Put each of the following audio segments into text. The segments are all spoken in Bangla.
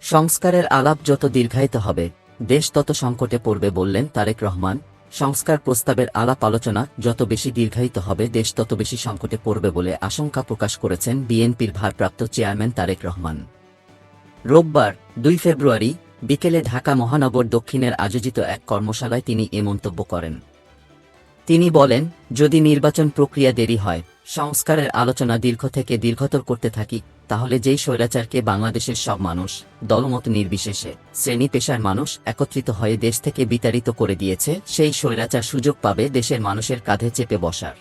সংস্কারের আলাপ যত দীর্ঘায়িত হবে দেশ তত সংকটে পড়বে বললেন তারেক রহমান। সংস্কার প্রস্তাবের আলাপ আলোচনা যত বেশি দীর্ঘায়িত হবে দেশ তত বেশি সংকটে পড়বে বলে আশঙ্কা প্রকাশ করেছেন বিএনপির ভারপ্রাপ্ত চেয়ারম্যান তারেক রহমান। রোববার ২ ফেব্রুয়ারি বিকেলে ঢাকা মহানগর দক্ষিণের আয়োজিত এক কর্মশালায় তিনি এ মন্তব্য করেন। তিনি বলেন, যদি নির্বাচন প্রক্রিয়া দেরি হয়, সংস্কারের আলোচনা দীর্ঘ থেকে দীর্ঘতর করতে থাকি, তাহলে যেই স্বৈরাচারকে বাংলাদেশের সব মানুষ, দলমত নির্বিশেষে, শ্রেণী পেশার মানুষ একত্রিত হয়ে দেশ থেকে বিতাড়িত করে দিয়েছে, সেই স্বৈরাচার সুযোগ পাবে দেশের মানুষের কাঁধে চেপে বসার।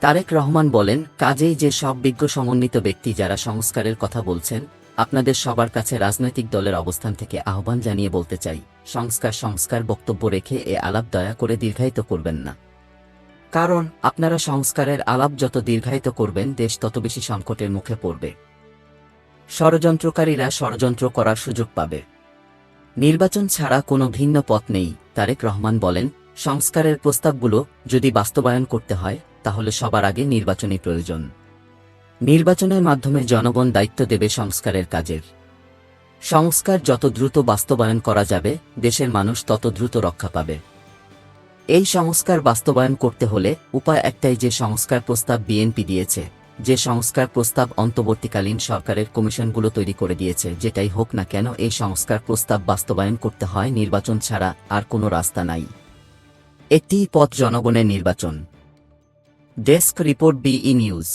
তারেক রহমান বলেন, কাজেই যে সব বিজ্ঞ সমন্বিত ব্যক্তি যারা সংস্কারের কথা বলছেন, আপনাদের সবার কাছে রাজনৈতিক দলের অবস্থান থেকে আহ্বান জানিয়ে বলতে চাই, সংস্কার বক্তব্য রেখে এ আলাপ দয়া করে দীর্ঘায়িত করবেন না। কারণ আপনারা সংস্কারের আলাপ যত দীর্ঘায়িত করবেন দেশ তত বেশি সংকটের মুখে পড়বে। ষড়যন্ত্রকারীরা ষড়যন্ত্র করার সুযোগ পাবে। নির্বাচন ছাড়া কোনো ভিন্ন পথ নেই। তারেক রহমান বলেন, সংস্কারের প্রস্তাবগুলো যদি বাস্তবায়ন করতে হয় তাহলে সবার আগে নির্বাচনী প্রয়োজন। নির্বাচনের মাধ্যমে জনগণ দায়িত্ব দেবে সংস্কারের কাজের। সংস্কার যত দ্রুত বাস্তবায়ন করা যাবে দেশের মানুষ তত দ্রুত রক্ষা পাবে। এই সংস্কার বাস্তবায়ন করতে হলে উপায় একটাই, যে সংস্কার প্রস্তাব বিএনপি দিয়েছে, যে সংস্কার প্রস্তাব অন্তর্বর্তীকালীন সরকারের কমিশনগুলো তৈরি করে দিয়েছে, যেটাই হোক না কেন এই সংস্কার প্রস্তাব বাস্তবায়ন করতে হয়। নির্বাচন ছাড়া আর কোনো রাস্তা নাই। একটিই পথ, জনগণের নির্বাচন। Desk report, BE news.